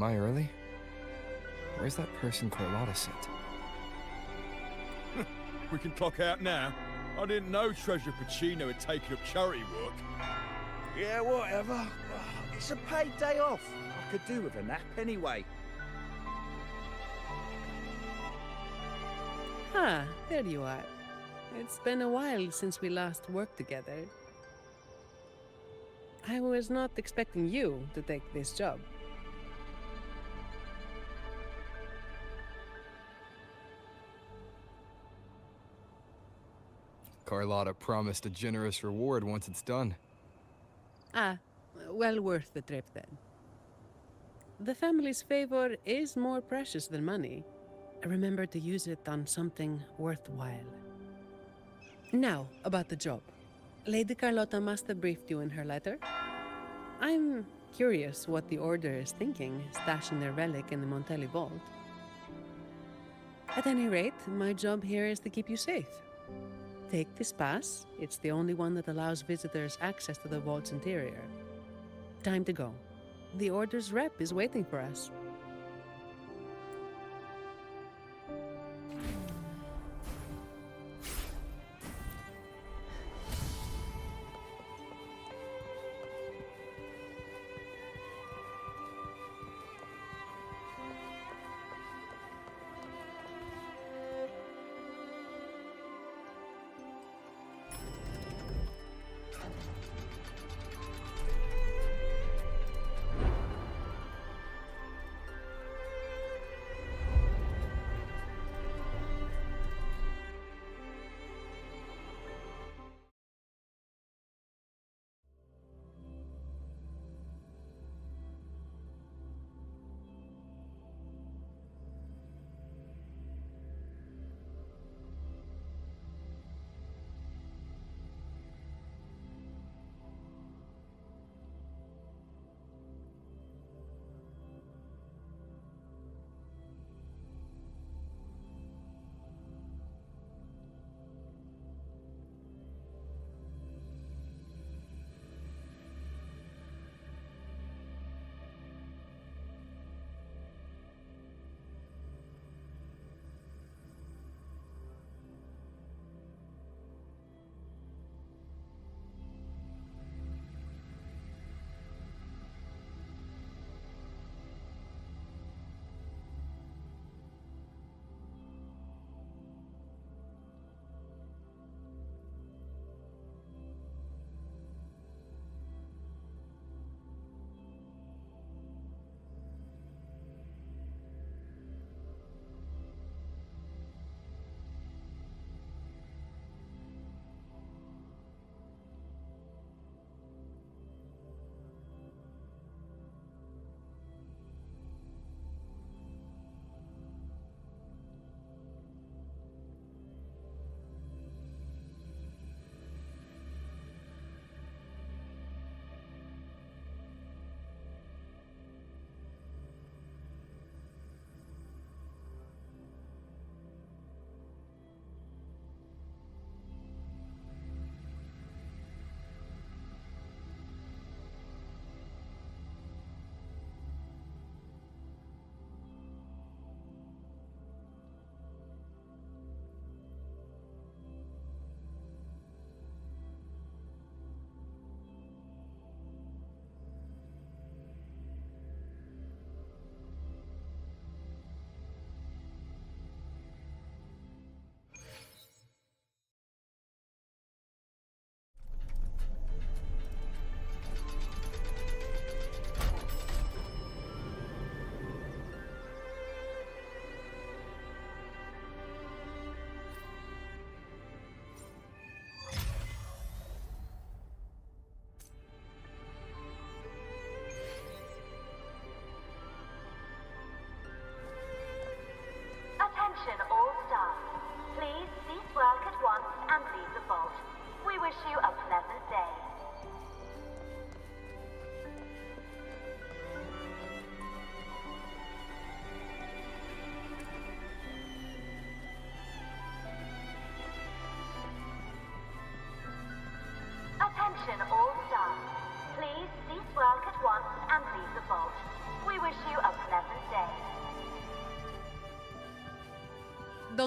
Am I early? Where's that person Carlotta sent? We can clock out now. I didn't know Treasurer Pacino had taken up charity work. Yeah, whatever. It's a paid day off. I could do with a nap anyway. Ah, there you are. It's been a while since we last worked together. I was not expecting you to take this job. Carlotta promised a generous reward once it's done. Ah, well worth the trip then. The family's favor is more precious than money. Remember to use it on something worthwhile. Now, about the job. Lady Carlotta must have briefed you in her letter. I'm curious what the Order is thinking, stashing their relic in the Montelli vault. At any rate, my job here is to keep you safe. Take this pass. It's the only one that allows visitors access to the vault's interior. Time to go. The Order's rep is waiting for us.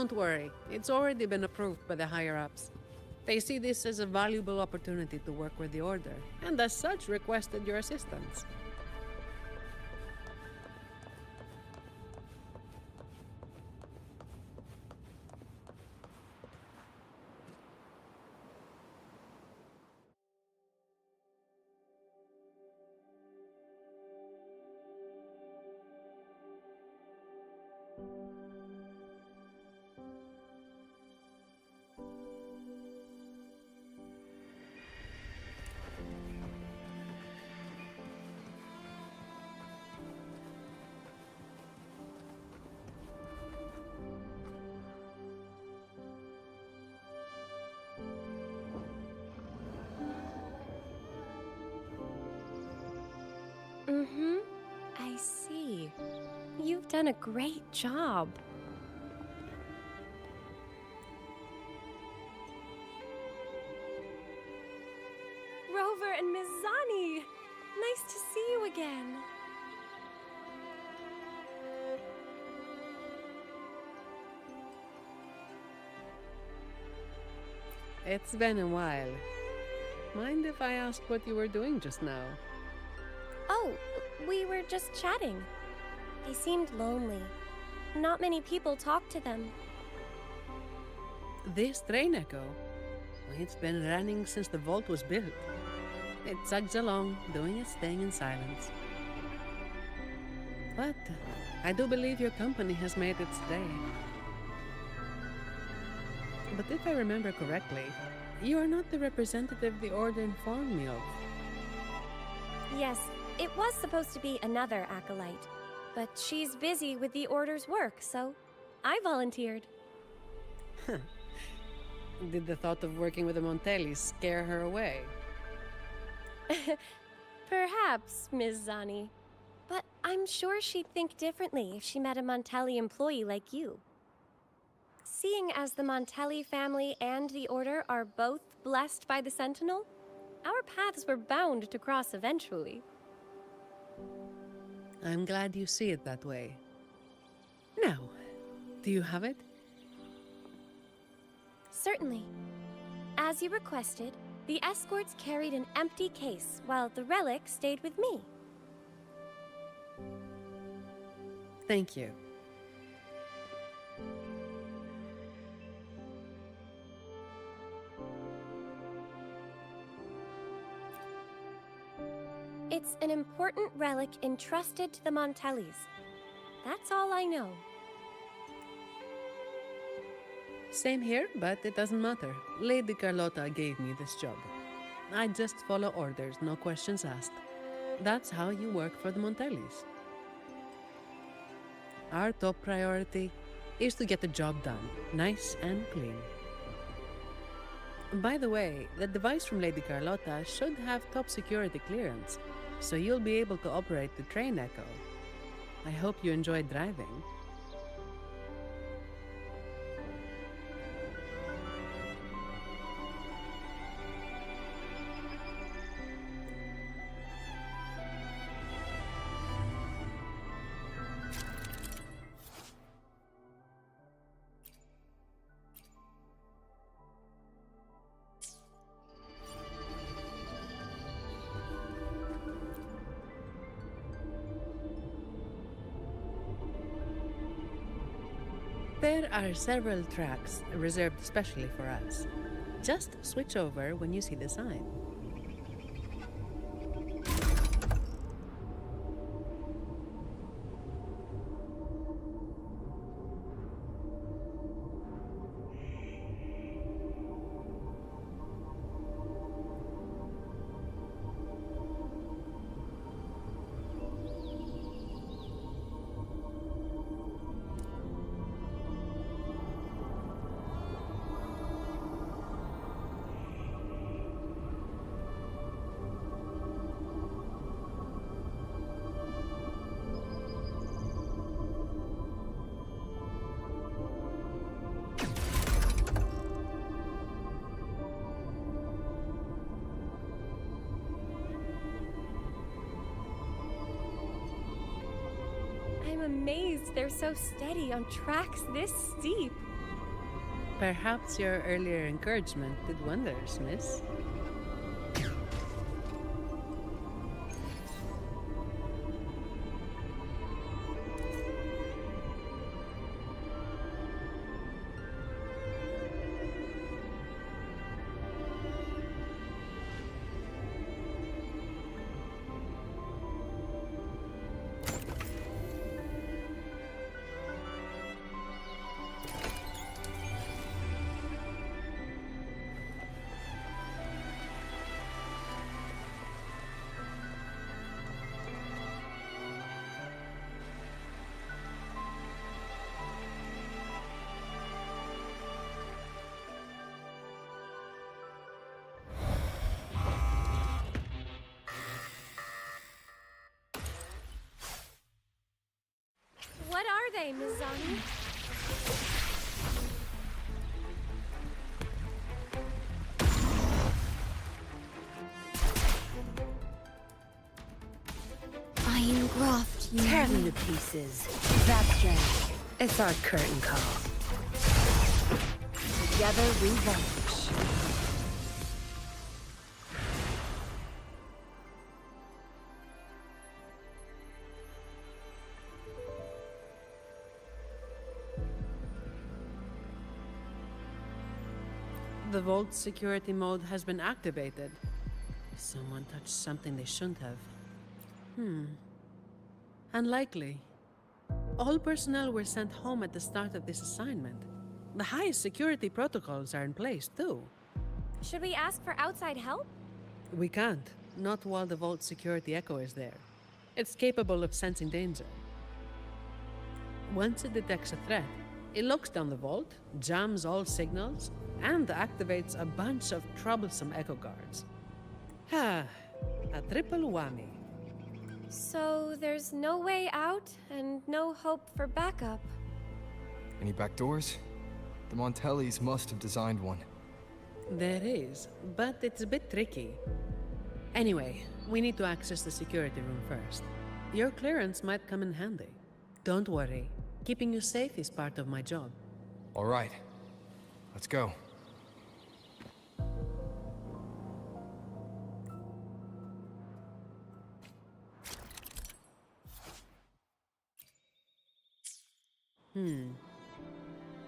Don't worry, it's already been approved by the higher-ups. They see this as a valuable opportunity to work with the Order, and as such requested your assistance. Mm-hmm. I see. You've done a great job. Rover and Miss Zani! Nice to see you again. It's been a while. Mind if I ask what you were doing just now? Oh, we were just chatting. They seemed lonely. Not many people talk to them. This train echo? It's been running since the vault was built. It chugs along, doing its thing in silence. But I do believe your company has made its day. But if I remember correctly, you are not the representative the Order informed me of. Yes, it was supposed to be another acolyte, but she's busy with the Order's work, so I volunteered. Did the thought of working with the Montellis scare her away? Perhaps, Ms. Zani. But I'm sure she'd think differently if she met a Montelli employee like you. Seeing as the Montelli family and the Order are both blessed by the Sentinel, our paths were bound to cross eventually. I'm glad you see it that way. Now, do you have it? Certainly. As you requested, the escorts carried an empty case while the relic stayed with me. Thank you. It's an important relic entrusted to the Montellis. That's all I know. Same here, but it doesn't matter. Lady Carlotta gave me this job. I just follow orders, no questions asked. That's how you work for the Montellis. Our top priority is to get the job done, nice and clean. By the way, the device from Lady Carlotta should have top security clearance, so you'll be able to operate the train echo. I hope you enjoyed driving. There are several tracks reserved especially for us. Just switch over when you see the sign. I'm amazed they're so steady on tracks this steep. Perhaps your earlier encouragement did wonders, miss. What are they, Mizani? Iron graft, you Tear mean? them to pieces. That's right. It's our curtain call. Together we vanish. The vault security mode has been activated. Someone touched something they shouldn't have. Unlikely. All personnel were sent home at the start of this assignment. The highest security protocols are in place, too. Should we ask for outside help? We can't. Not while the vault security echo is there. It's capable of sensing danger. Once it detects a threat, it looks down the vault, jams all signals, and activates a bunch of troublesome echo guards. A triple whammy. So there's no way out and no hope for backup. Any back doors? The Montellis must have designed one. There is, but it's a bit tricky. Anyway, we need to access the security room first. Your clearance might come in handy. Don't worry. Keeping you safe is part of my job. All right. Let's go.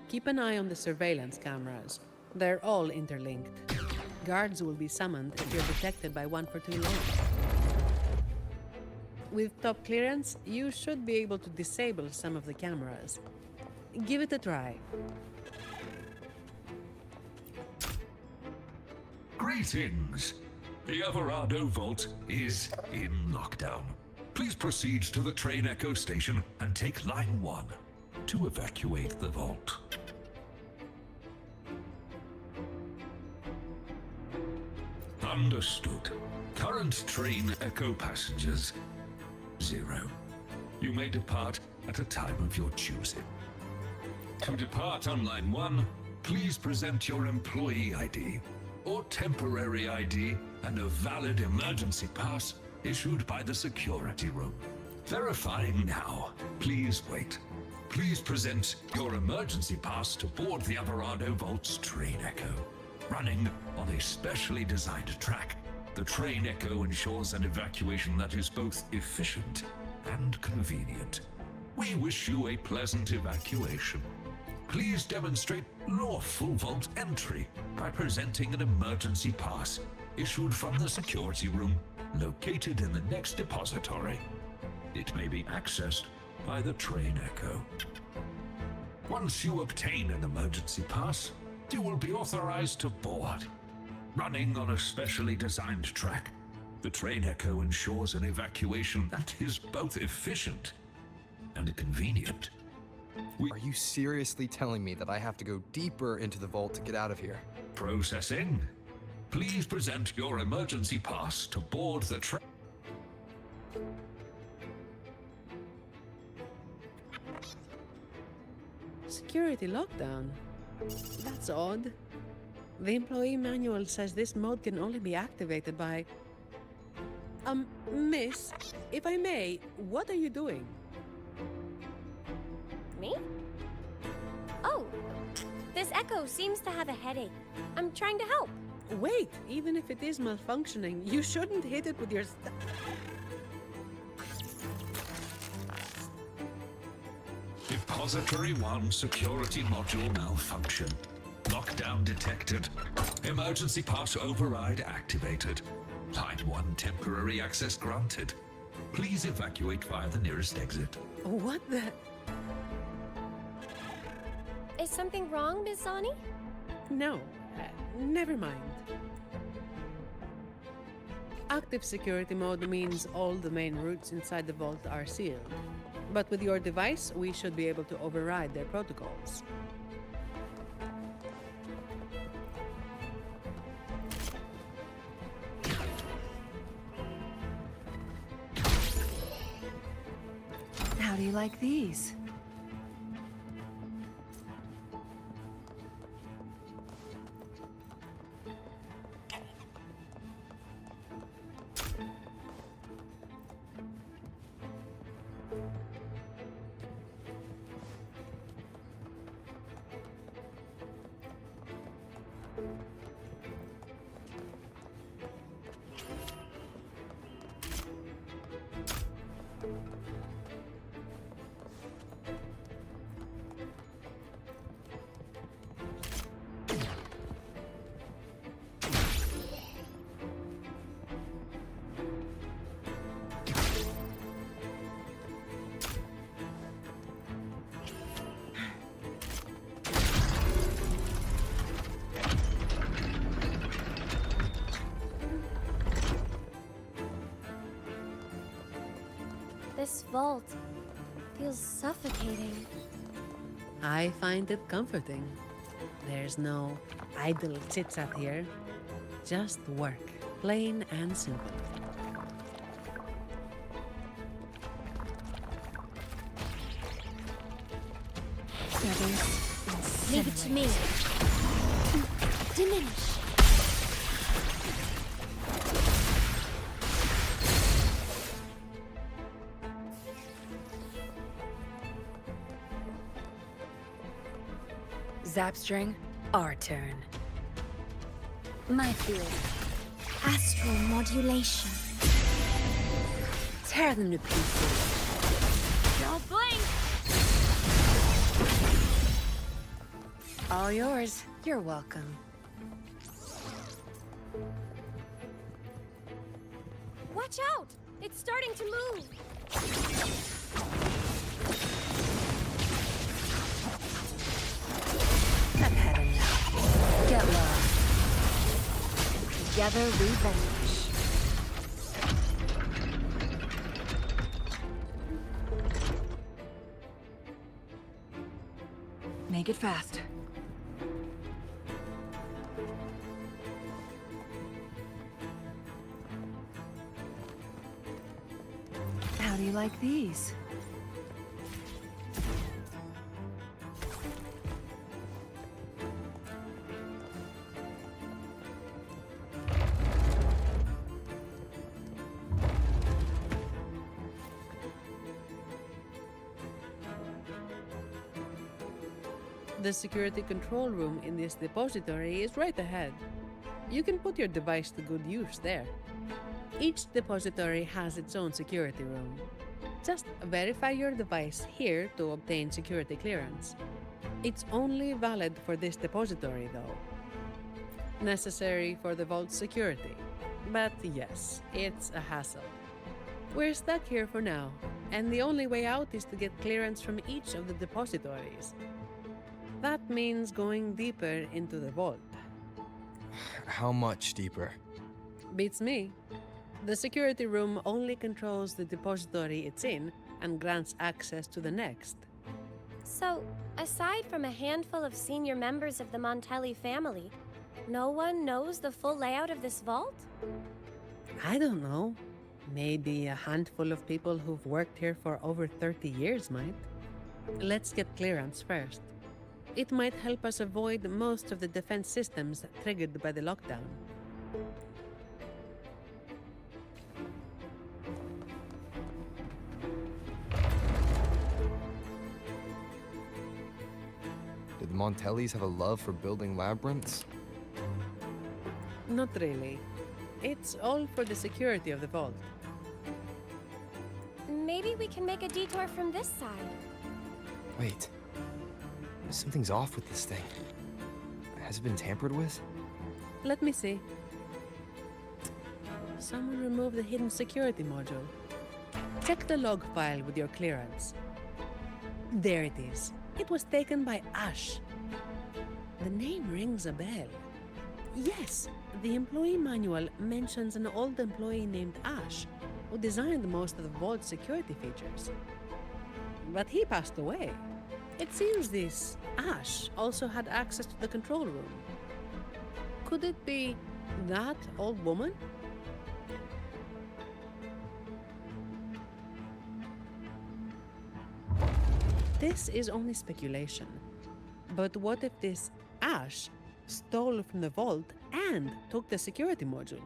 Keep an eye on the surveillance cameras. They're all interlinked. Guards will be summoned if you're detected by one for too long. With top clearance, you should be able to disable some of the cameras. Give it a try. Greetings! The Everardo Vault is in lockdown. Please proceed to the train Echo station and take line 1 to evacuate the vault. Understood. Current train Echo passengers 0. You may depart at a time of your choosing. To depart on line 1, please present your employee ID or temporary ID and a valid emergency pass issued by the security room. Verifying now. Please wait. Please present your emergency pass to board the Everardo Vault's train Echo. Running on a specially designed track, the train Echo ensures an evacuation that is both efficient and convenient. We wish you a pleasant evacuation. Please demonstrate lawful vault entry by presenting an emergency pass issued from the security room located in the next depository. It may be accessed by the train Echo. Once you obtain an emergency pass, you will be authorized to board. Running on a specially designed track, the train Echo ensures an evacuation that is both efficient and convenient. Are you seriously telling me that I have to go deeper into the vault to get out of here? Processing. Please present your emergency pass to board the train. Security lockdown? That's odd. The employee manual says this mode can only be activated by... Miss, if I may, what are you doing? Me? Oh, this Echo seems to have a headache. I'm trying to help. Wait, even if it is malfunctioning, you shouldn't hit it with your Depository 1 security module malfunction. Lockdown detected. Emergency pass override activated. Line 1 temporary access granted. Please evacuate via the nearest exit. What the? Is something wrong, Miss Zani? No, never mind. Active security mode means all the main routes inside the vault are sealed. But with your device, we should be able to override their protocols. How do you like these? This vault feels suffocating. I find it comforting. There's no idle chit-chat here. Just work, plain and simple. Leave it to me. Diminish. Zapstring, our turn. My field. Astral modulation. Tear them to pieces. Don't blink! All yours. You're welcome. Watch out! It's starting to move! I've had enough. Get lost. Together we vanish. Make it fast. How do you like these? The security control room in this depository is right ahead. You can put your device to good use there. Each depository has its own security room. Just verify your device here to obtain security clearance. It's only valid for this depository, though. Necessary for the vault's security. But yes, it's a hassle. We're stuck here for now, and the only way out is to get clearance from each of the depositories. That means going deeper into the vault. How much deeper? Beats me. The security room only controls the depository it's in and grants access to the next. So, aside from a handful of senior members of the Montelli family, no one knows the full layout of this vault? I don't know. Maybe a handful of people who've worked here for over 30 years might. Let's get clearance first. It might help us avoid most of the defense systems triggered by the lockdown. Did the Montellis have a love for building labyrinths? Not really. It's all for the security of the vault. Maybe we can make a detour from this side. Wait. Something's off with this thing. Has it been tampered with? Let me see. Someone removed the hidden security module. Check the log file with your clearance. There it is. It was taken by Ash. The name rings a bell. Yes, the employee manual mentions an old employee named Ash, who designed most of the vault's security features. But he passed away. It seems this Ash also had access to the control room. Could it be that old woman? This is only speculation. But what if this Ash stole from the vault and took the security module?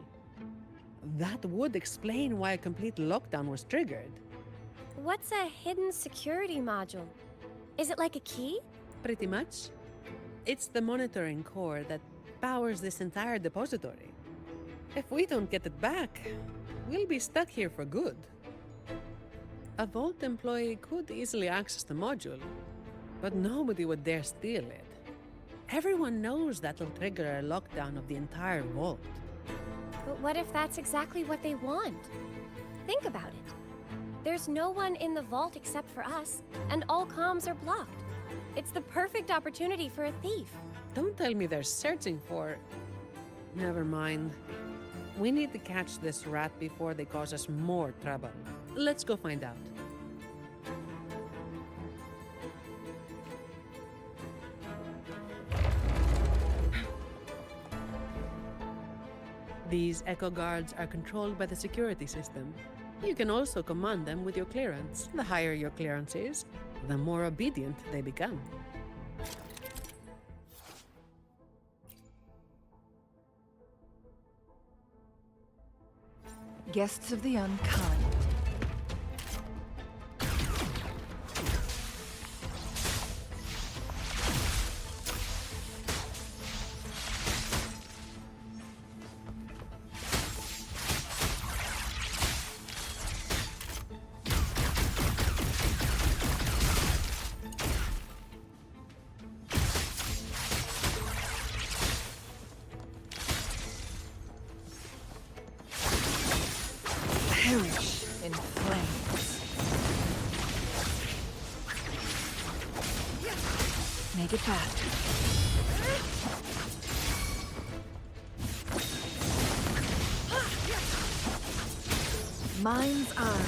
That would explain why a complete lockdown was triggered. What's a hidden security module? Is it like a key? Pretty much. It's the monitoring core that powers this entire depository. If we don't get it back, we'll be stuck here for good. A vault employee could easily access the module, but nobody would dare steal it. Everyone knows that'll trigger a lockdown of the entire vault. But what if that's exactly what they want? Think about it. There's no one in the vault except for us, and all comms are blocked. It's the perfect opportunity for a thief. Don't tell me they're searching for... Never mind. We need to catch this rat before they cause us more trouble. Let's go find out. These Echo Guards are controlled by the security system. You can also command them with your clearance. The higher your clearance is, the more obedient they become. Guests of the unkind. Perish in flames. Make it fast. Mind's eye.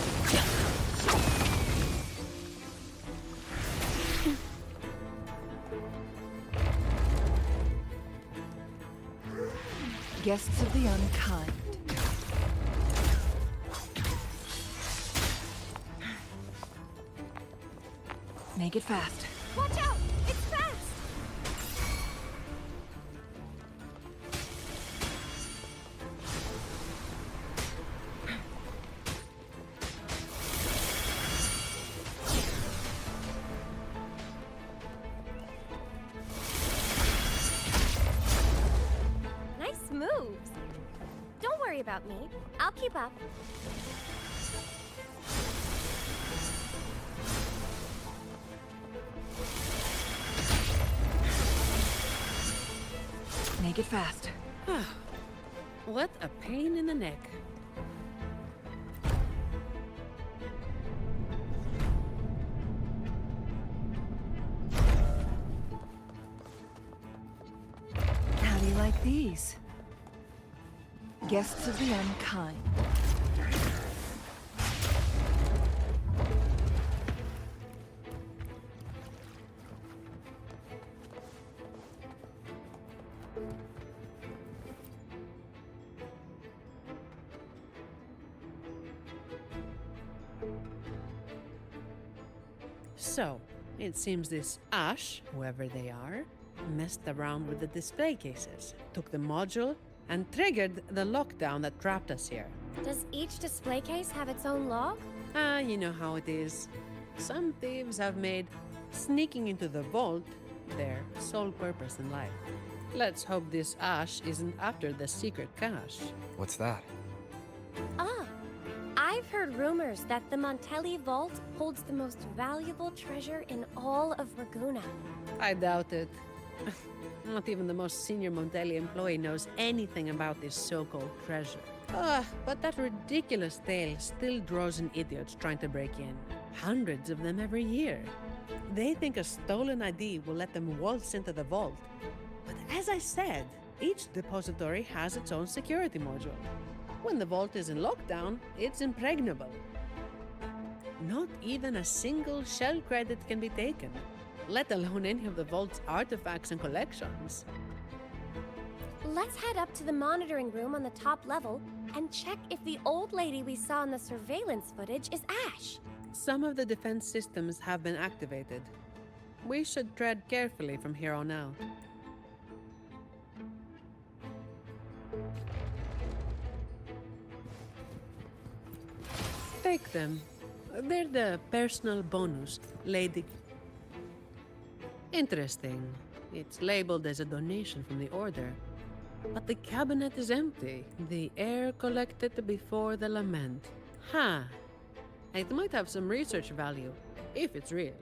Guests of the unkind. Make it fast. Watch out! It's fast! Nice moves. Don't worry about me. I'll keep up. Make it fast. What a pain in the neck. How do you like these? Guests of the unkind. So, it seems this Ash, whoever they are, messed around with the display cases, took the module, and triggered the lockdown that trapped us here. Does each display case have its own log? You know how it is. Some thieves have made sneaking into the vault their sole purpose in life. Let's hope this Ash isn't after the secret cache. What's that? Ah, I've heard rumors that the Montelli Vault holds the most valuable treasure in all of Raguna. I doubt it. Not even the most senior Montelli employee knows anything about this so-called treasure. But that ridiculous tale still draws in idiots trying to break in. Hundreds of them every year. They think a stolen ID will let them waltz into the vault. But as I said, each depository has its own security module. When the vault is in lockdown, it's impregnable. Not even a single shell credit can be taken, let alone any of the vault's artifacts and collections. Let's head up to the monitoring room on the top level and check if the old lady we saw in the surveillance footage is Ash. Some of the defense systems have been activated. We should tread carefully from here on out. Take them. They're the personal bonus, Lady. Interesting. It's labeled as a donation from the Order. But the cabinet is empty. The heir collected before the lament. Huh. It might have some research value, if it's real.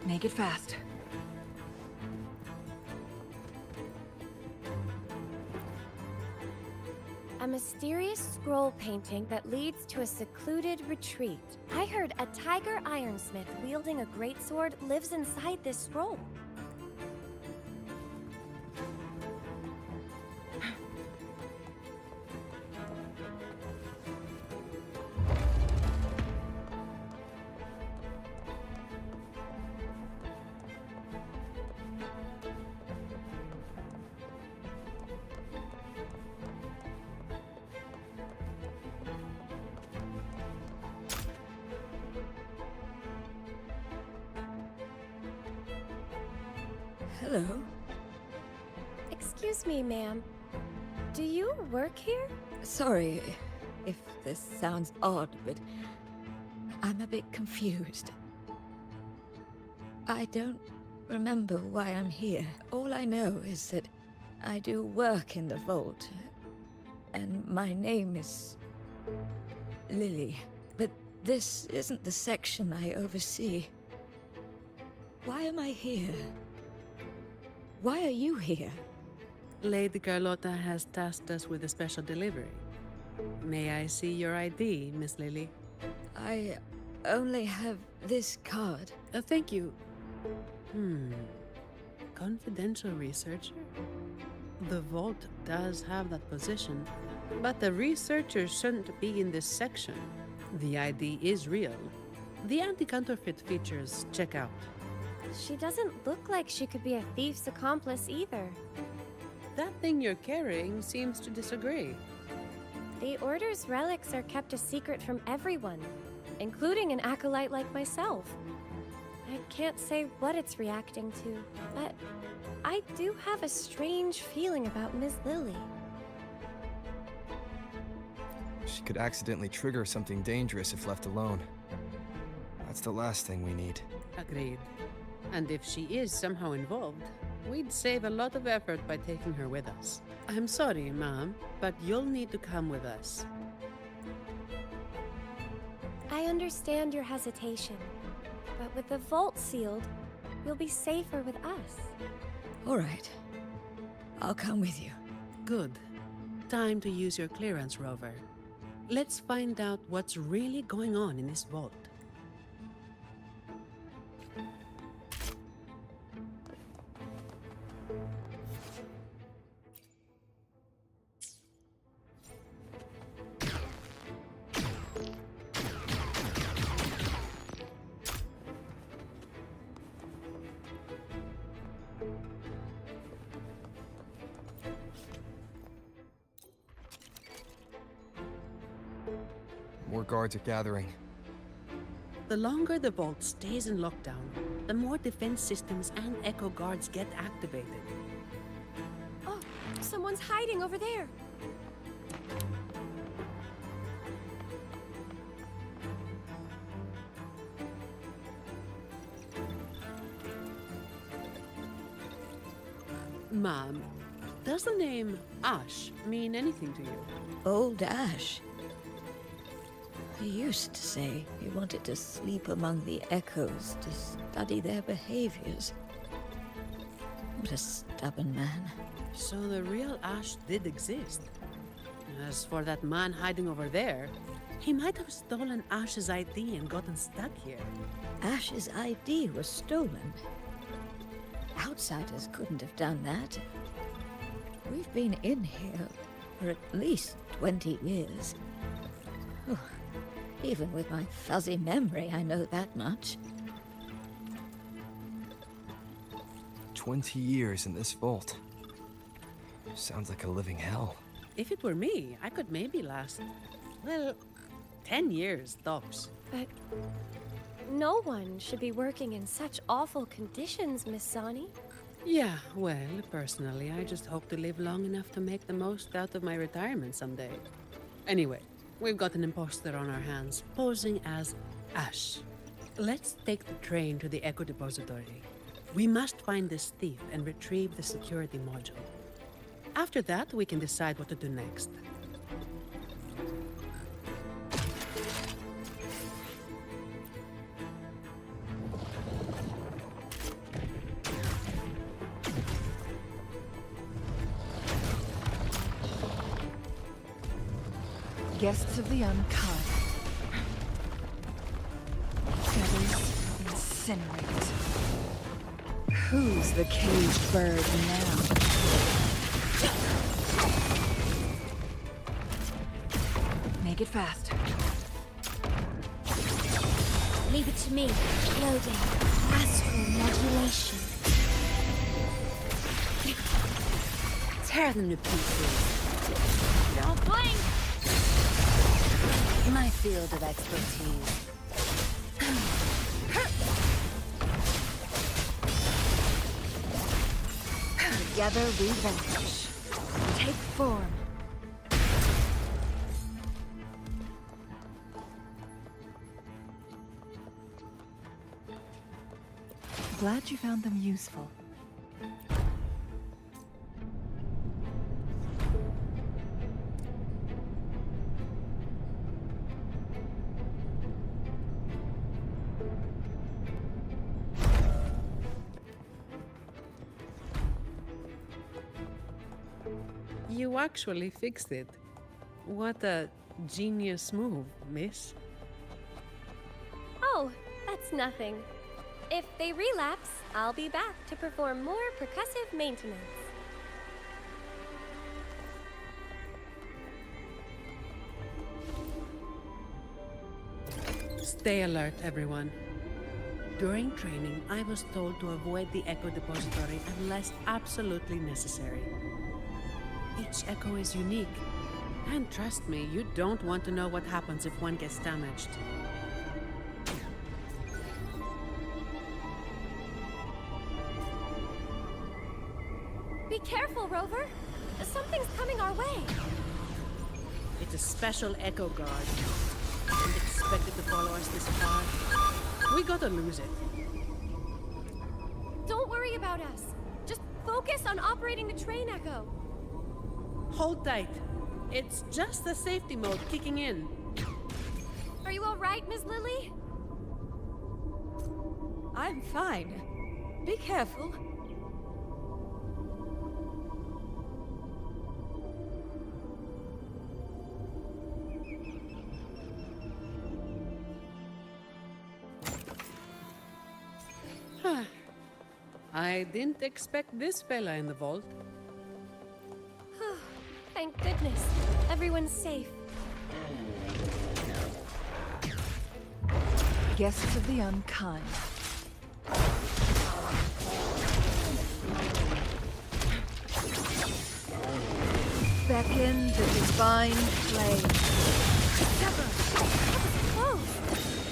Make it fast. A mysterious scroll painting that leads to a secluded retreat. I heard a tiger ironsmith wielding a greatsword lives inside this scroll. Hello. Excuse me, ma'am. Do you work here? Sorry if this sounds odd, but I'm a bit confused. I don't remember why I'm here. All I know is that I do work in the vault, and my name is Lily. But this isn't the section I oversee. Why am I here? Why are you here? Lady Carlotta has tasked us with a special delivery. May I see your ID, Miss Lily? I only have this card. Thank you. Confidential researcher? The vault does have that position, but the researcher shouldn't be in this section. The ID is real. The anti-counterfeit features check out. She doesn't look like she could be a thief's accomplice either. That thing you're carrying seems to disagree. The Order's relics are kept a secret from everyone, including an acolyte like myself. I can't say what it's reacting to, but I do have a strange feeling about Ms. Lily. She could accidentally trigger something dangerous if left alone. That's the last thing we need. Agreed. And if she is somehow involved, we'd save a lot of effort by taking her with us. I'm sorry, ma'am, but you'll need to come with us. I understand your hesitation, but with the vault sealed, you'll be safer with us. All right. I'll come with you. Good. Time to use your clearance, Rover. Let's find out what's really going on in this vault. More guards are gathering. The longer the vault stays in lockdown, the more defense systems and echo guards get activated. Oh, someone's hiding over there. Mom, does the name Ash mean anything to you? Old Ash. He used to say he wanted to sleep among the echoes to study their behaviors. What a stubborn man. So the real Ash did exist. As for that man hiding over there, he might have stolen Ash's ID and gotten stuck here. Ash's ID was stolen. Outsiders couldn't have done that. We've been in here for at least 20 years. Oh, even with my fuzzy memory, I know that much. 20 years in this vault. Sounds like a living hell. If it were me, I could maybe last, well, 10 years tops. But no one should be working in such awful conditions, Miss Zani. Yeah, well, personally, I just hope to live long enough to make the most out of my retirement someday. Anyway, we've got an imposter on our hands, posing as Ash. Let's take the train to the Echo Depository. We must find this thief and retrieve the security module. After that, we can decide what to do next. Guests of the unkind. Feathers incinerate. Who's the caged bird now? Make it fast. Leave it to me. Loading. Astral modulation. Tear them to pieces. Don't blink! My field of expertise. Together we vanish. Take form. Glad you found them useful. You actually fixed it. What a genius move, miss. Oh, that's nothing. If they relapse, I'll be back to perform more percussive maintenance. Stay alert, everyone. During training, I was told to avoid the Echo Depository unless absolutely necessary. Each Echo is unique. And trust me, you don't want to know what happens if one gets damaged. Be careful, Rover. Something's coming our way. It's a special Echo Guard. Didn't expect it to follow us this far. We gotta lose it. Don't worry about us. Just focus on operating the train, Echo. Hold tight. It's just the safety mode kicking in. Are you all right, Miss Lily? I'm fine. Be careful. I didn't expect this fella in the vault. Thank goodness. Everyone's safe. Guests of the unkind. Beckon the divine flame. Deborah! That was close!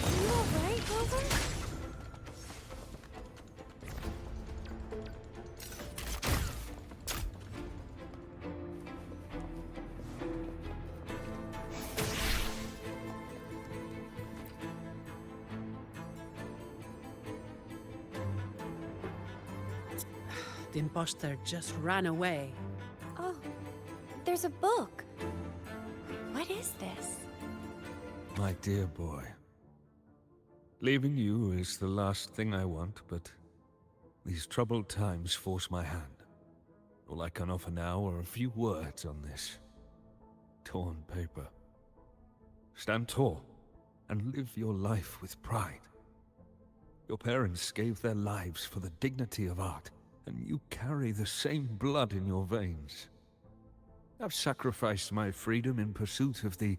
Are you all right, Rover? The imposter just ran away. Oh, there's a book. What is this? My dear boy, leaving you is the last thing I want, but these troubled times force my hand. All I can offer now are a few words on this torn paper. Stand tall and live your life with pride. Your parents gave their lives for the dignity of art, and you carry the same blood in your veins. I've sacrificed my freedom in pursuit of the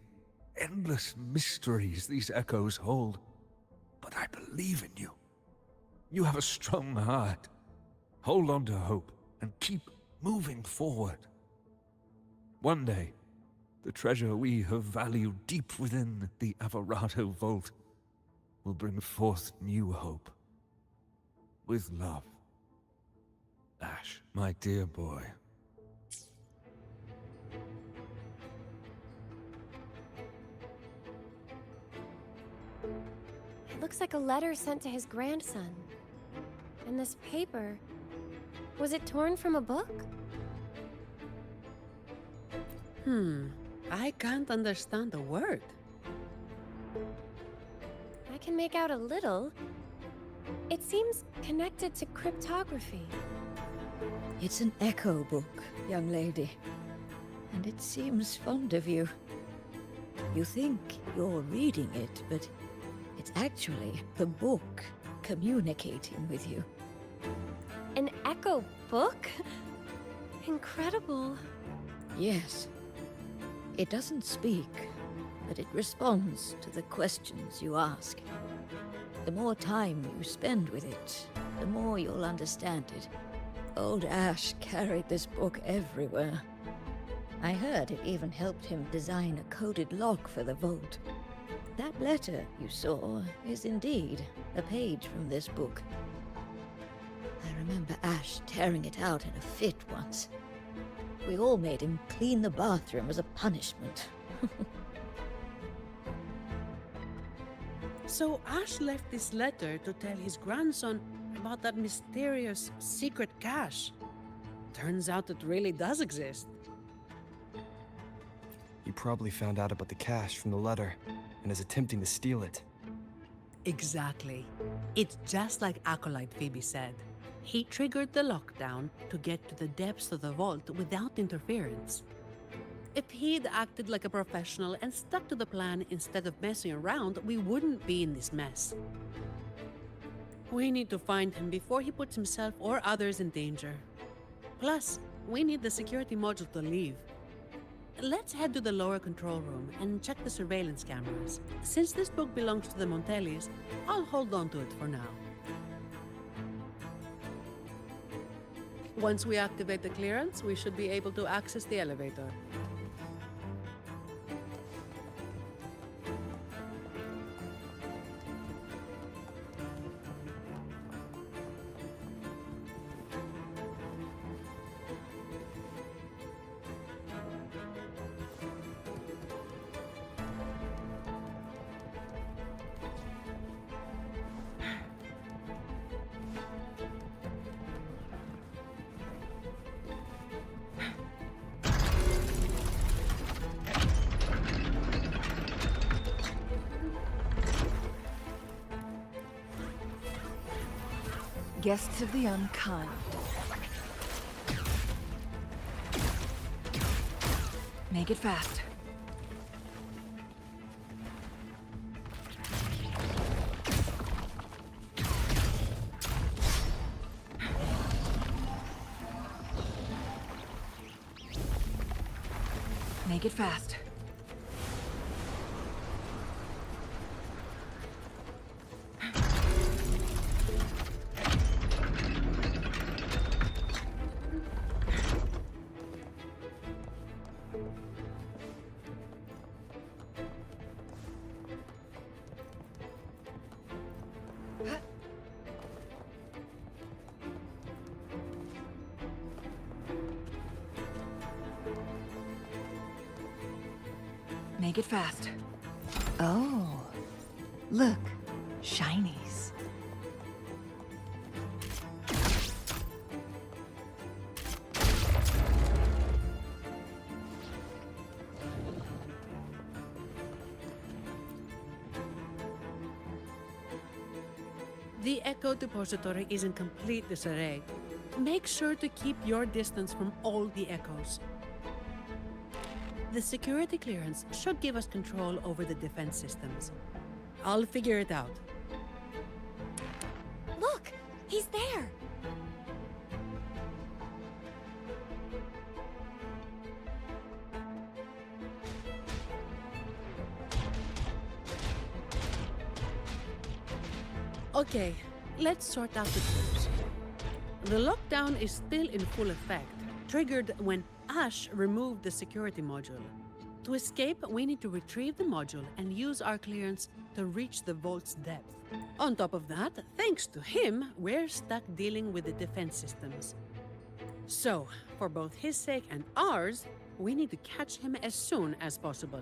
endless mysteries these echoes hold, but I believe in you. You have a strong heart. Hold on to hope and keep moving forward. One day, the treasure we have valued deep within the Averato Vault will bring forth new hope. With love, Ash, my dear boy. It looks like a letter sent to his grandson. And this paper... was it torn from a book? I can't understand a word. I can make out a little. It seems connected to cryptography. It's an echo book, young lady. And it seems fond of you. You think you're reading it, but it's actually the book communicating with you. An echo book? Incredible. Yes. It doesn't speak, but it responds to the questions you ask. The more time you spend with it, the more you'll understand it. Old Ash carried this book everywhere. I heard it even helped him design a coded lock for the vault. That letter you saw is indeed a page from this book. I remember Ash tearing it out in a fit once. We all made him clean the bathroom as a punishment. So Ash left this letter to tell his grandson about that mysterious secret cache. Turns out it really does exist. He probably found out about the cache from the letter and is attempting to steal it. Exactly. It's just like Acolyte Phoebe said. He triggered the lockdown to get to the depths of the vault without interference. If he'd acted like a professional and stuck to the plan instead of messing around, we wouldn't be in this mess. We need to find him before he puts himself or others in danger. Plus, we need the security module to leave. Let's head to the lower control room and check the surveillance cameras. Since this book belongs to the Montellis, I'll hold on to it for now. Once we activate the clearance, we should be able to access the elevator. Guests of the unkind. Make it fast. Make it fast. Make it fast. Oh, look, shinies. The Echo Depository is in complete disarray. Make sure to keep your distance from all the Echoes. The security clearance should give us control over the defense systems. I'll figure it out. Look! He's there! Okay, let's sort out the clues. The lockdown is still in full effect, triggered when Ash removed the security module. To escape, we need to retrieve the module and use our clearance to reach the vault's depth. On top of that, thanks to him, we're stuck dealing with the defense systems. So, for both his sake and ours, we need to catch him as soon as possible.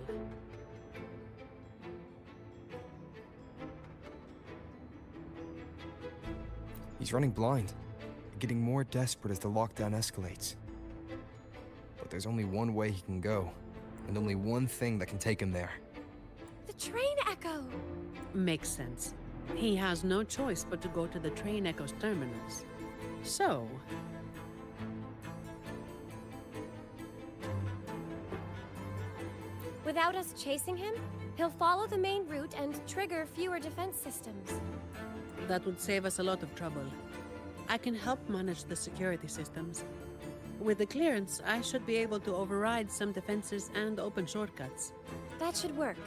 He's running blind, getting more desperate as the lockdown escalates. But there's only one way he can go, and only one thing that can take him there. The train echo! Makes sense. He has no choice but to go to the train Echo's terminus. So, Without us chasing him, he'll follow the main route and trigger fewer defense systems. that would save us a lot of trouble. I can help manage the security systems. With the clearance, I should be able to override some defenses and open shortcuts. That should work.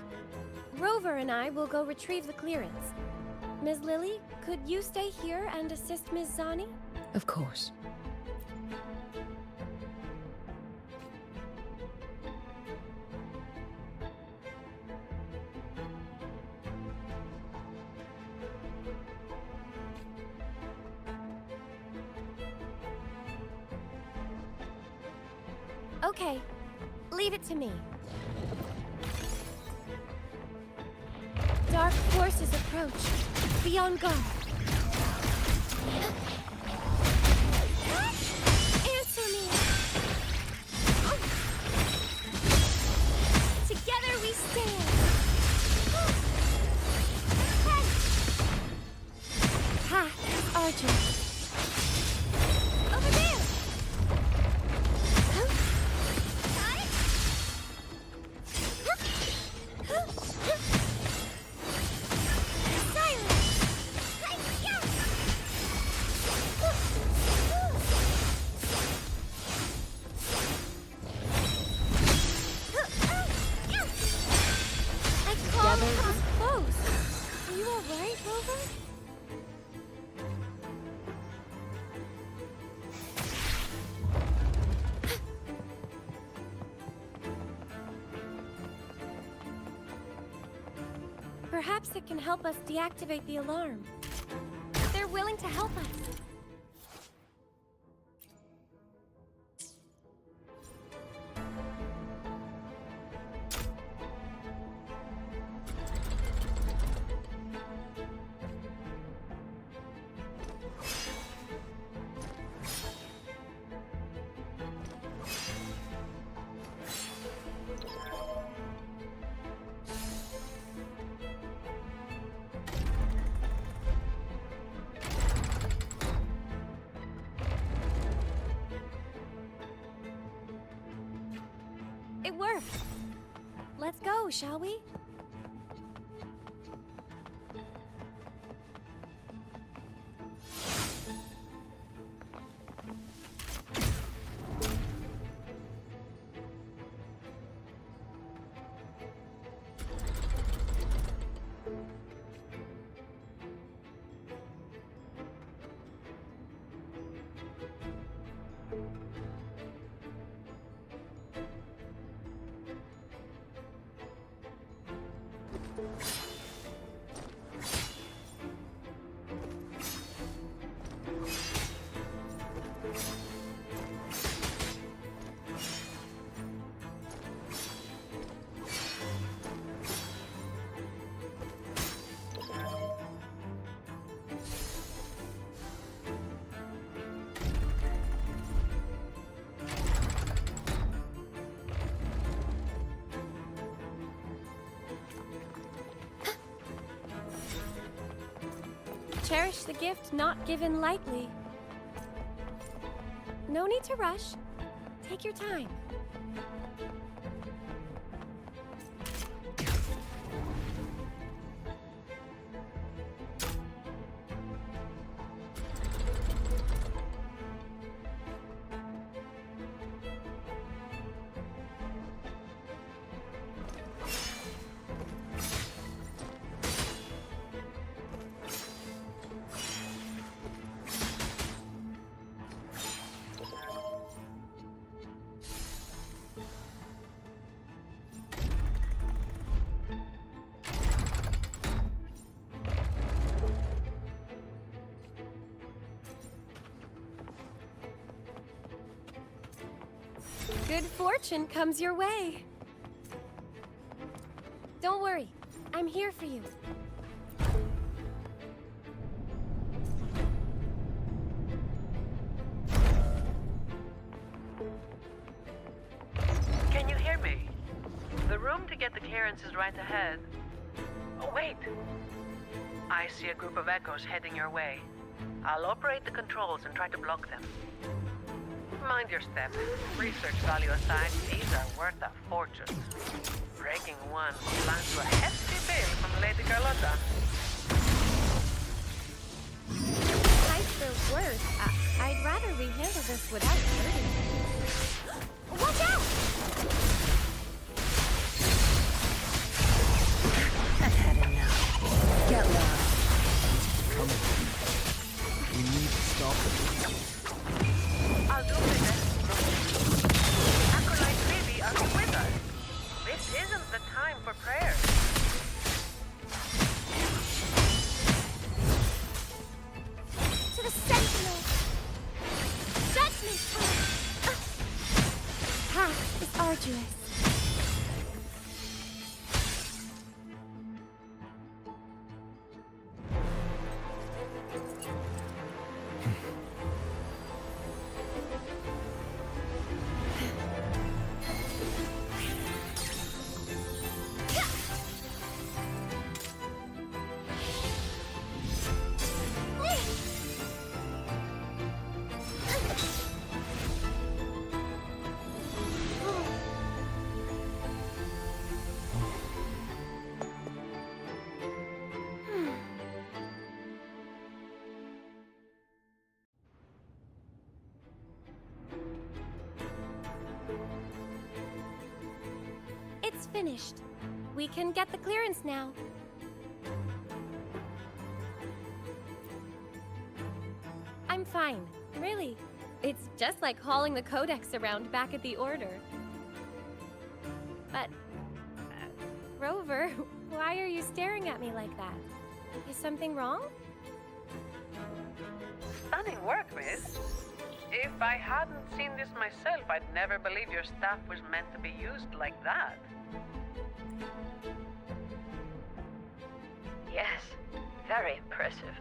Rover and I will go retrieve the clearance. Ms. Lily, could you stay here and assist Ms. Zani? Of course. Okay, leave it to me. Dark forces approach. Be on guard. Answer me! Together we stand! Path arduous. Over there! Perhaps it can help us deactivate the alarm. They're willing to help us. It worked. Let's go, shall we? Cherish the gift not given lightly. No need to rush. Take your time. Good fortune comes your way. Don't worry, I'm here for you. Can you hear me? The room to get the clearance is right ahead. Oh, wait! I see a group of echoes heading your way. I'll operate the controls and try to block them. Mind your step. Research value aside, these are worth a fortune. Breaking one lands you a hefty bill from Lady Carlotta. Price for worth. I'd rather we handle this without hurting you. Watch out! I've had enough. Get lost. Coming. We need to stop it. I'll do my best. Acolyte Phoebe, are you with us? This isn't the time for prayers. To the Sentinel! Judgment time! Path is arduous. It's finished. We can get the clearance now. I'm fine, really. It's just like hauling the Codex around back at the Order. But, Rover, why are you staring at me like that? Is something wrong? Stunning work, miss. If I hadn't seen this myself, I'd never believe your staff was meant to be used like that. Yes, very impressive.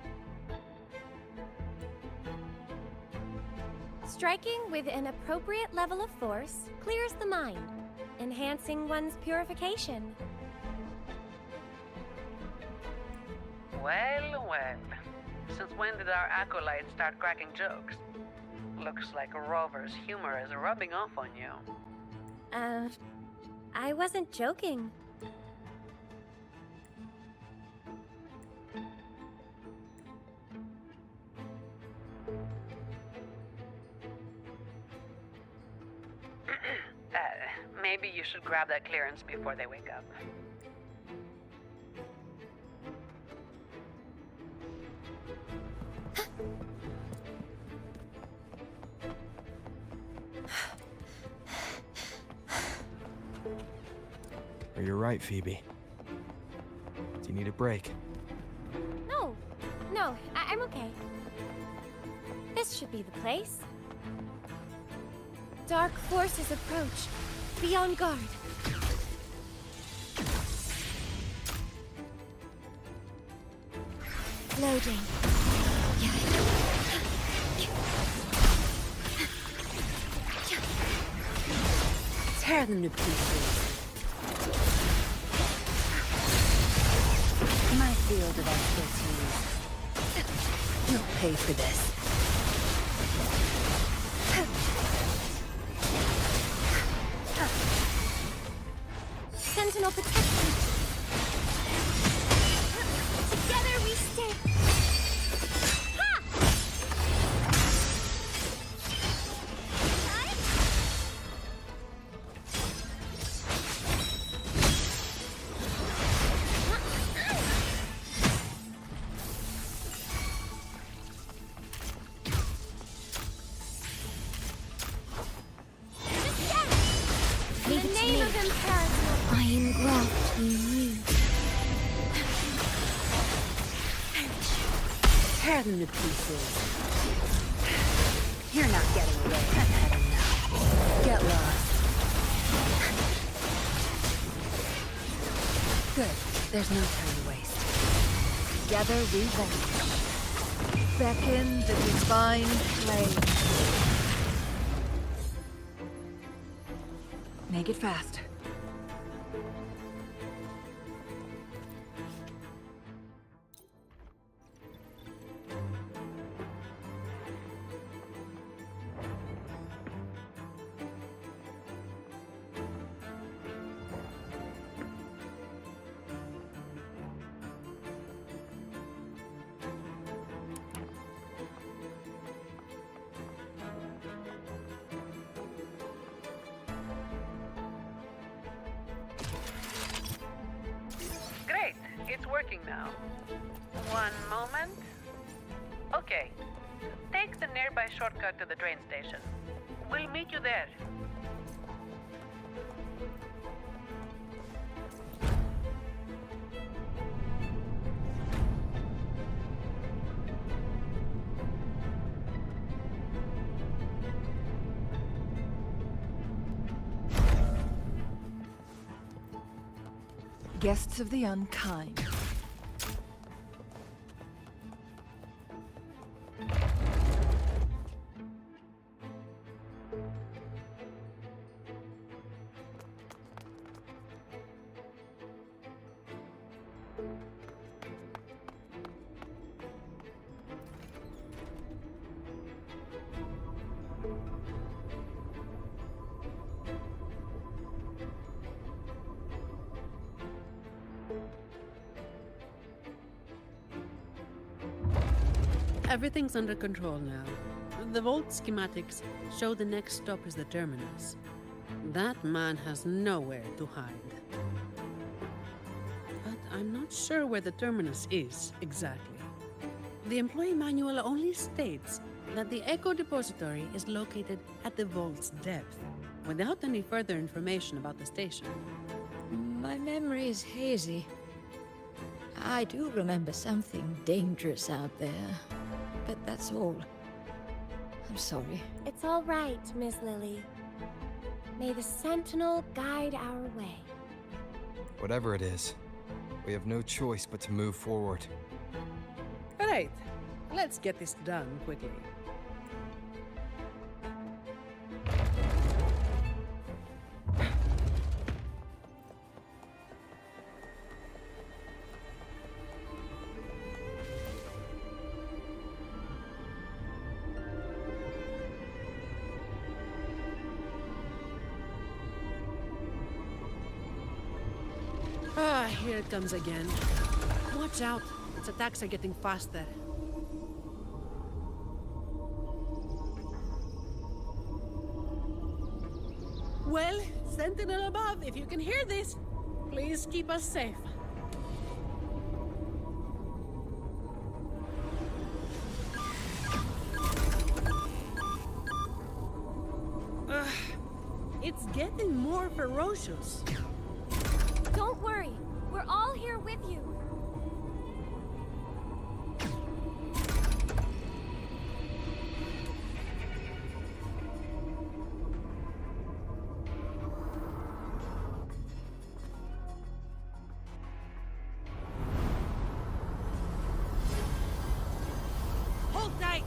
Striking with an appropriate level of force clears the mind, enhancing one's purification. Well, well. Since when did our acolytes start cracking jokes? Looks like Rover's humor is rubbing off on you. I wasn't joking. Maybe you should grab that clearance before they wake up. You're right, Phoebe. Do you need a break? No, I'm okay. This should be the place. Dark forces approach. Be on guard. Loading. Tear them to pieces. My field of expertise. You'll pay for this. Sentinel protection. Together we stand. Ha! In the name of Imperator, I engraft in you. Tear them to pieces. You're not getting away. I've had enough. Get lost. Good. There's no time to waste. Together we vanish. Beckon the divine flame. Make it fast. Great, it's working now. One moment. Okay, take the nearby shortcut to the train station. We'll meet you there. Guests of the unkind. Everything's under control now. The Vault schematics show the next stop is the terminus. That man has nowhere to hide. But I'm not sure where the terminus is exactly. The employee manual only states that the Echo Depository is located at the Vault's depth, without any further information about the station. My memory is hazy. I do remember something dangerous out there, but that's all. I'm sorry. It's all right, Miss Lily. May the Sentinel guide our way. Whatever it is, we have no choice but to move forward. All right, let's get this done quickly. Ah, here it comes again. Watch out. Its attacks are getting faster. Well, Sentinel above, if you can hear this, please keep us safe. It's getting more ferocious. Don't worry. We're all here with you. Hold tight!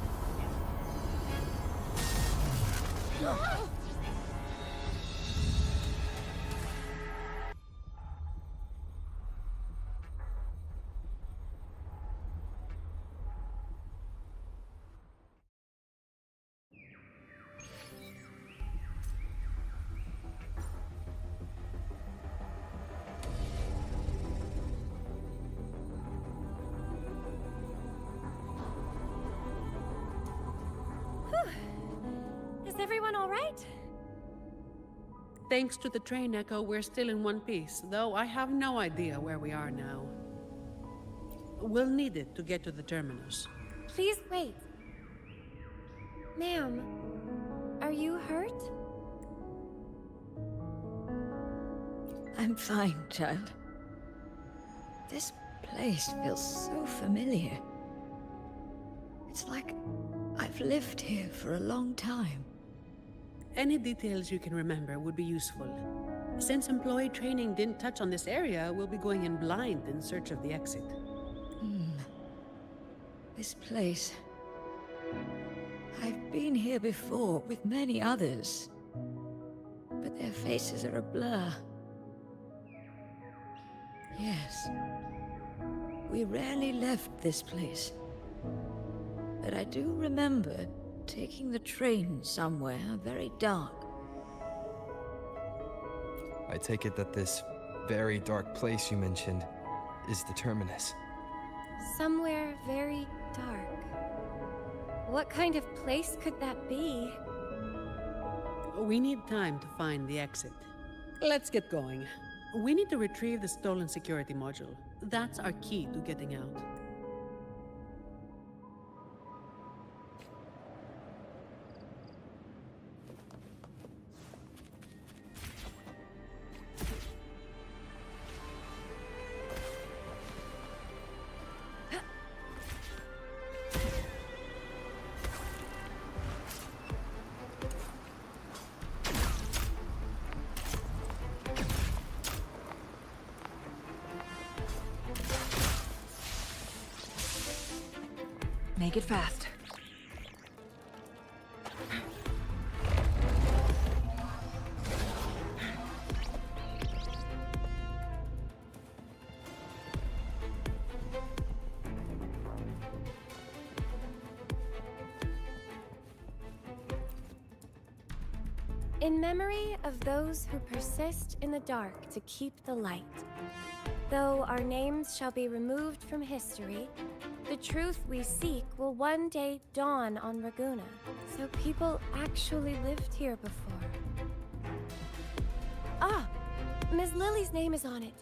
everyone all right? Thanks to the train echo, we're still in one piece, though I have no idea where we are now. We'll need it to get to the terminus. Please wait. Ma'am, are you hurt? I'm fine, child. This place feels so familiar. It's like I've lived here for a long time. Any details you can remember would be useful. Since employee training didn't touch on this area, we'll be going in blind in search of the exit. This place... I've been here before with many others, but their faces are a blur. Yes, we rarely left this place, but I do remember taking the train somewhere very dark. I take it that this very dark place you mentioned is the terminus. Somewhere very dark. What kind of place could that be? We need time to find the exit. Let's get going. We need to retrieve the stolen security module. That's our key to getting out. Make it fast. In memory of those who persist in the dark to keep the light. Though our names shall be removed from history, the truth we seek will one day dawn on Raguna. So people actually lived here before. Ah! Ms. Lily's name is on it.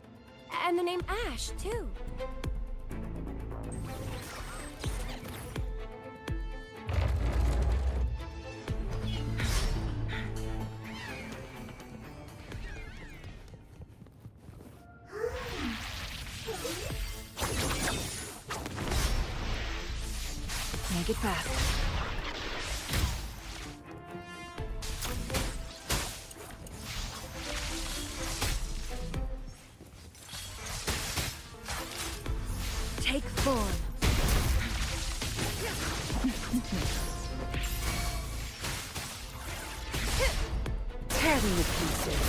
And the name Ash, too. Make it fast. Take form. Tear me to pieces.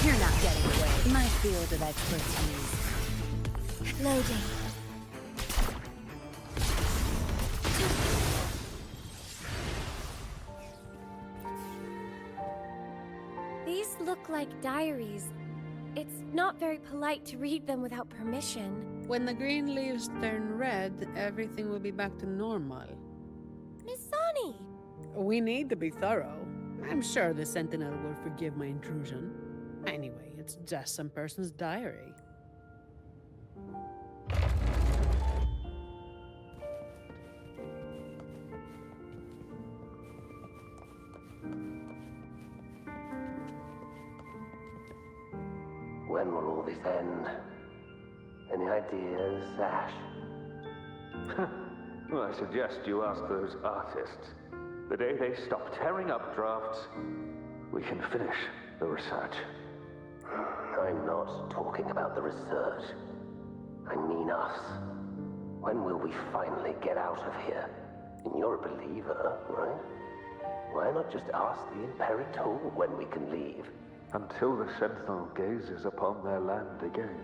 You're not getting away. My field of expertise. Loading. These look like diaries. It's not very polite to read them without permission. When the green leaves turn red, everything will be back to normal. Miss Sonny! We need to be thorough. I'm sure the Sentinel will forgive my intrusion. Anyway, it's just some person's diary. When will all this end? Any ideas, Ash? Well, I suggest you ask those artists. The day they stop tearing up drafts, we can finish the research. I'm not talking about the research. I mean us. When will we finally get out of here? And you're a believer, right? Why not just ask the Imperator when we can leave? Until the Sentinel gazes upon their land again.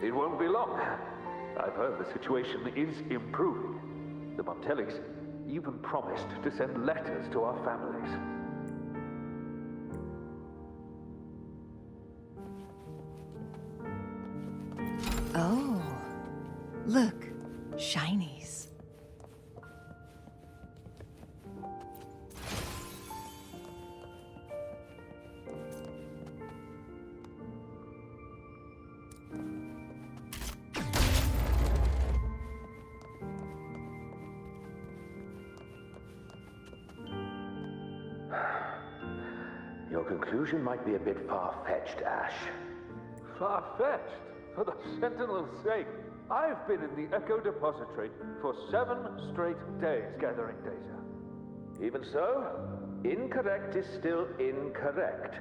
It won't be long. I've heard the situation is improving. The Montellis even promised to send letters to our families. Oh, look, shinies. Your conclusion might be a bit far-fetched, Ash. Far-fetched? For the Sentinel's sake, I've been in the Echo Depository for 7 straight days gathering data. Even so, incorrect is still incorrect.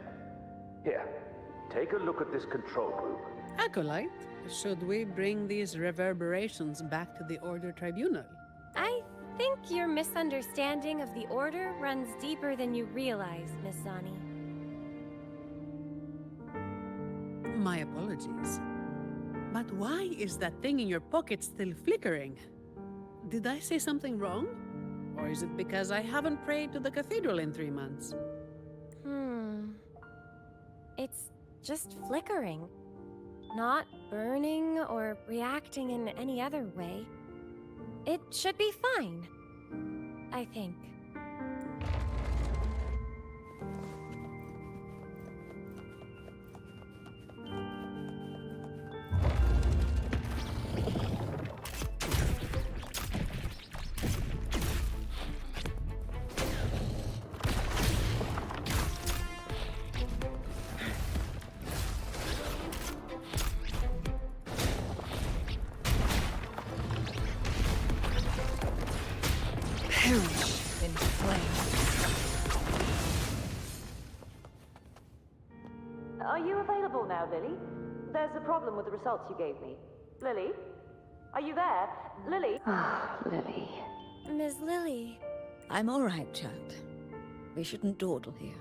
Here, take a look at this control group. Acolyte, should we bring these reverberations back to the Order Tribunal? I think your misunderstanding of the Order runs deeper than you realize, Miss Zani. My apologies. But why is that thing in your pocket still flickering? Did I say something wrong? Or is it because I haven't prayed to the cathedral in 3 months? It's just flickering. Not burning or reacting in any other way. It should be fine, I think. Perish in flames. Are you available now, Lily? There's a problem with the results you gave me. Lily? Are you there? Lily? Lily. Ms. Lily. I'm all right, child. We shouldn't dawdle here.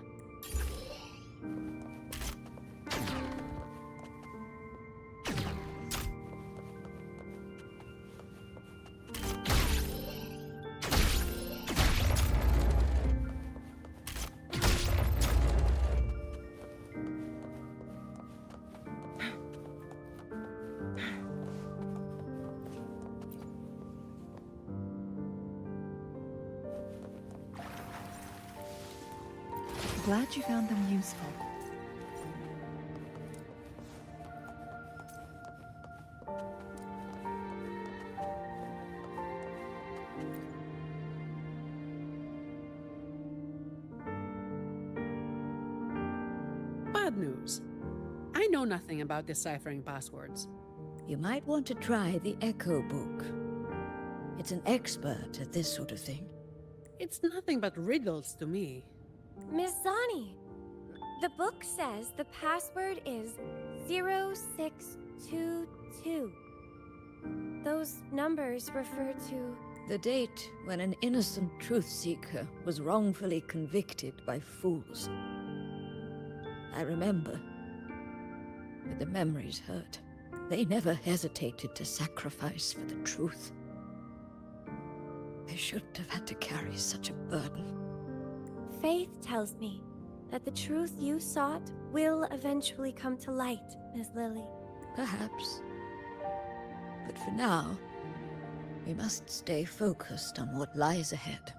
Glad you found them useful. Bad news. I know nothing about deciphering passwords. You might want to try the Echo book. It's an expert at this sort of thing. It's nothing but riddles to me. Ms. Zani, the book says the password is 0622. Those numbers refer to... The date when an innocent truth seeker was wrongfully convicted by fools. I remember, but the memories hurt. They never hesitated to sacrifice for the truth. They shouldn't have had to carry such a burden. Faith tells me that the truth you sought will eventually come to light, Miss Lily. Perhaps. But for now, we must stay focused on what lies ahead.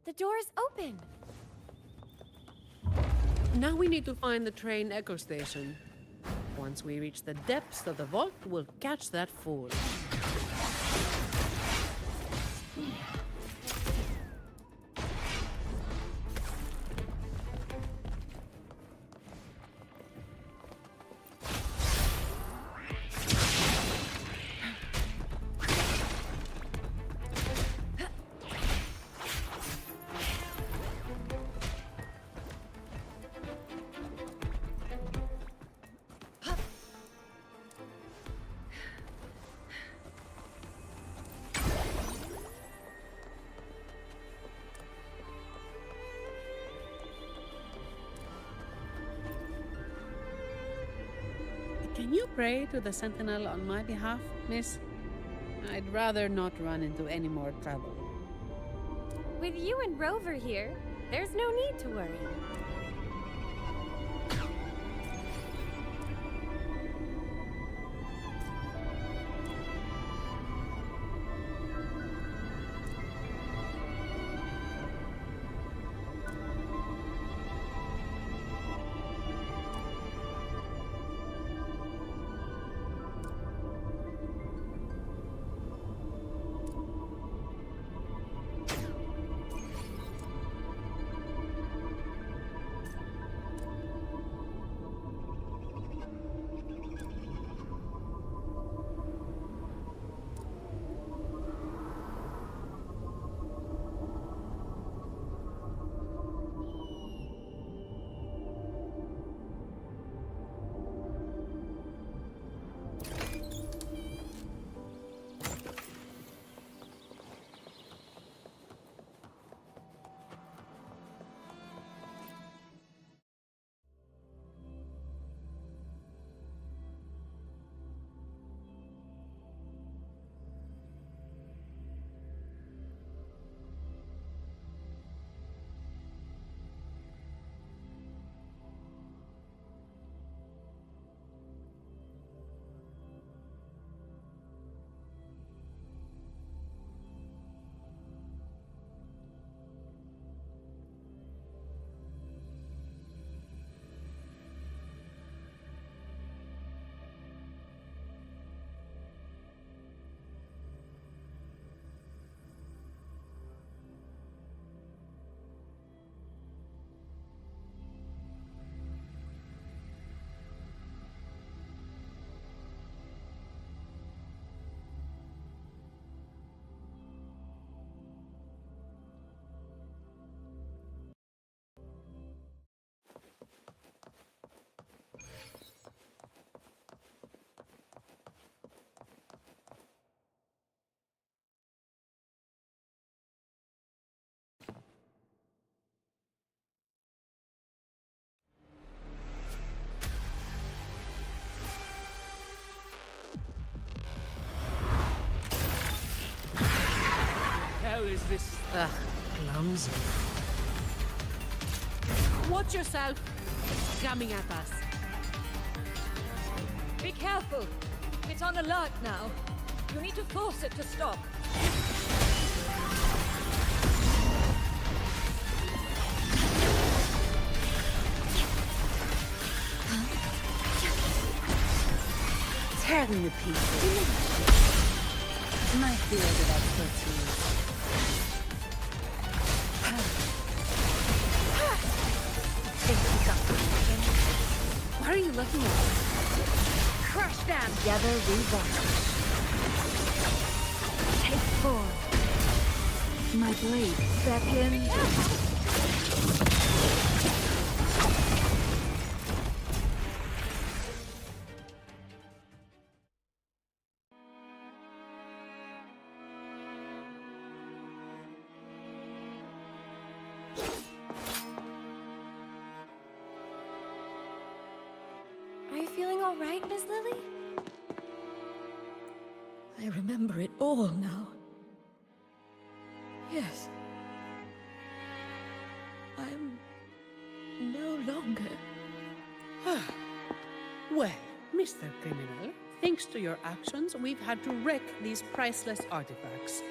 The door's open! Now we need to find the train Echo Station. Once we reach the depths of the vault, we'll catch that fool. Can you pray to the Sentinel on my behalf, miss? I'd rather not run into any more trouble. With you and Rover here, there's no need to worry. this clumsy? Watch yourself! It's coming at us. Be careful! It's on alert now. You need to force it to stop. Tear them to pieces. My field of expertise. What are you looking at? Crush them! Together we vanish. Take form. My blade. Beckon. Are you feeling all right, Miss Lily? I remember it all now. Yes. I'm no longer... Well, Mr. Criminal, thanks to your actions, we've had to wreck these priceless artifacts.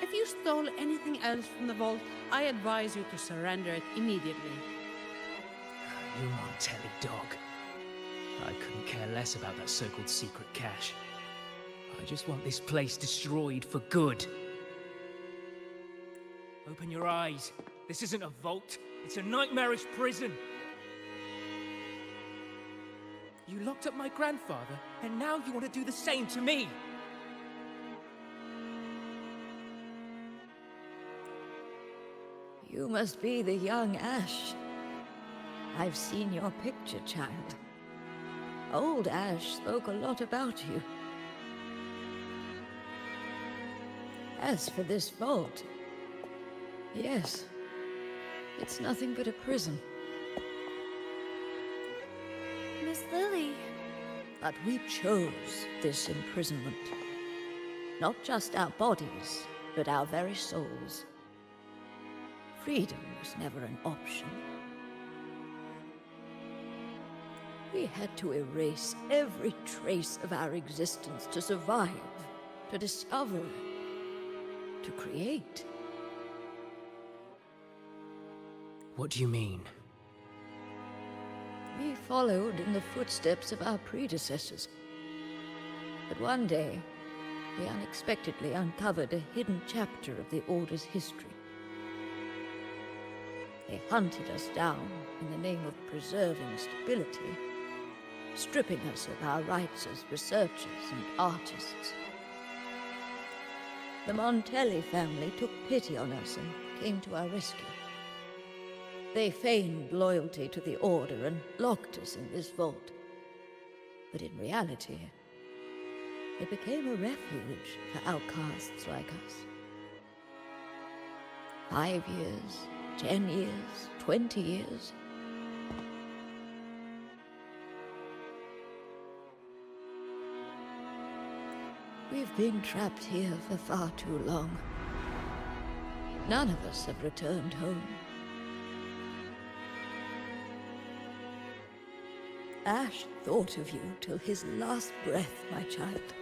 If you stole anything else from the vault, I advise you to surrender it immediately. You Montelli dog. I couldn't care less about that so-called secret cache. I just want this place destroyed for good. Open your eyes. This isn't a vault. It's a nightmarish prison. You locked up my grandfather, and now you want to do the same to me. You must be the young Ash. I've seen your picture, child. Old Ash spoke a lot about you. As for this vault, yes, it's nothing but a prison. Miss Lily. But we chose this imprisonment. Not just our bodies, but our very souls. Freedom was never an option. We had to erase every trace of our existence to survive, to discover, to create. What do you mean? We followed in the footsteps of our predecessors. But one day, we unexpectedly uncovered a hidden chapter of the Order's history. They hunted us down in the name of preserving stability, stripping us of our rights as researchers and artists. The Montelli family took pity on us and came to our rescue. They feigned loyalty to the Order and locked us in this vault. But in reality, it became a refuge for outcasts like us. 5 years, 10 years, 20 years. We've been trapped here for far too long. None of us have returned home. Ash thought of you till his last breath, my child.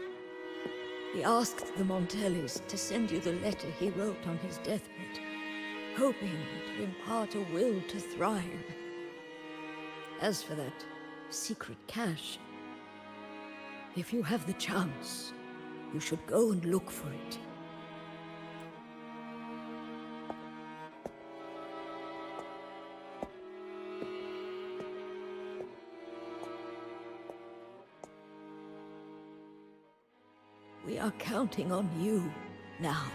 He asked the Montellis to send you the letter he wrote on his deathbed, hoping to impart a will to thrive. As for that secret cache, if you have the chance, you should go and look for it. We are counting on you now.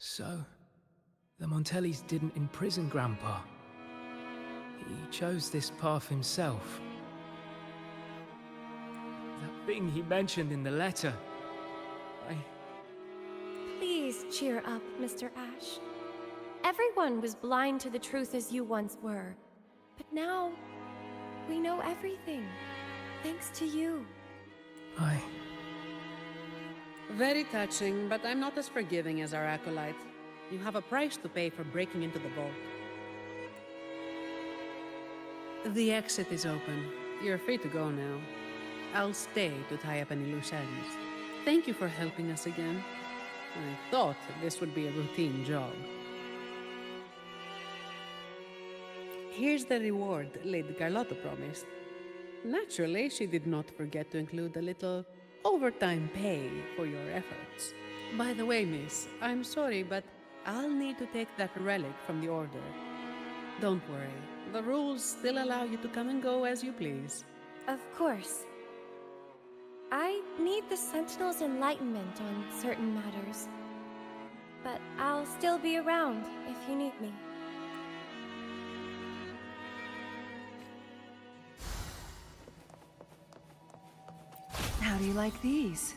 So, the Montellis didn't imprison Grandpa. He chose this path himself. That thing he mentioned in the letter. Please cheer up, Mr. Ash. Everyone was blind to the truth as you once were. But now, we know everything. Thanks to you. Very touching, but I'm not as forgiving as our acolyte. You have a price to pay for breaking into the vault. The exit is open. You're free to go now. I'll stay to tie up any loose ends. Thank you for helping us again. I thought this would be a routine job. Here's the reward Lady Carlotta promised. Naturally, she did not forget to include a little overtime pay for your efforts. By the way, miss, I'm sorry, but I'll need to take that relic from the Order. Don't worry, the rules still allow you to come and go as you please. Of course. I need the Sentinel's enlightenment on certain matters. But I'll still be around if you need me. How do you like these?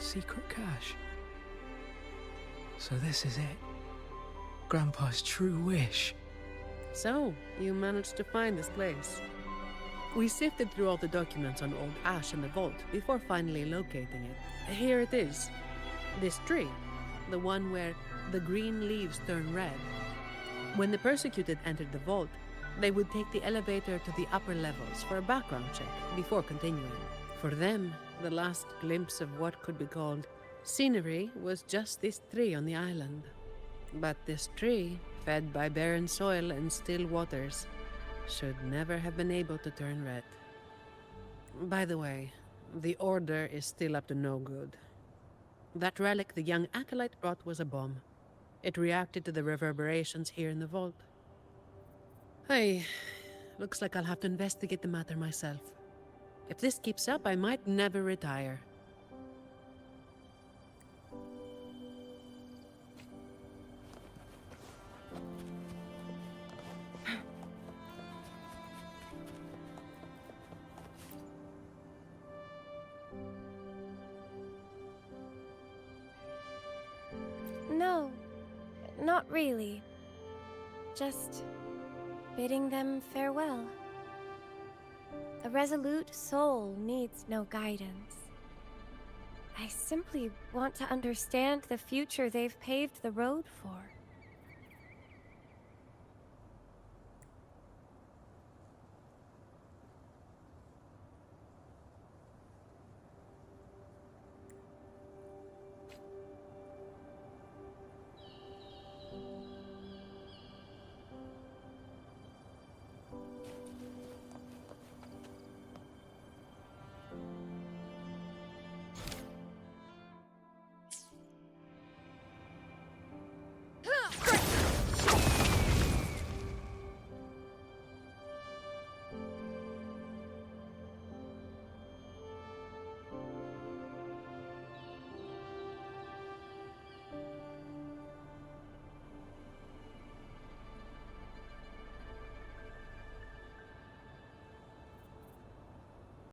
secret cache. So this is it. Grandpa's true wish. So, you managed to find this place. We sifted through all the documents on old Ash in the vault before finally locating it. Here it is. This tree. The one where the green leaves turn red. When the persecuted entered the vault, they would take the elevator to the upper levels for a background check before continuing. For them, the last glimpse of what could be called scenery was just this tree on the island. But this tree, fed by barren soil and still waters, should never have been able to turn red. By the way, the Order is still up to no good. That relic the young acolyte brought was a bomb. It reacted to the reverberations here in the vault. Hey, looks like I'll have to investigate the matter myself. If this keeps up, I might never retire. No, not really. Just bidding them farewell. A resolute soul needs no guidance. I simply want to understand the future they've paved the road for.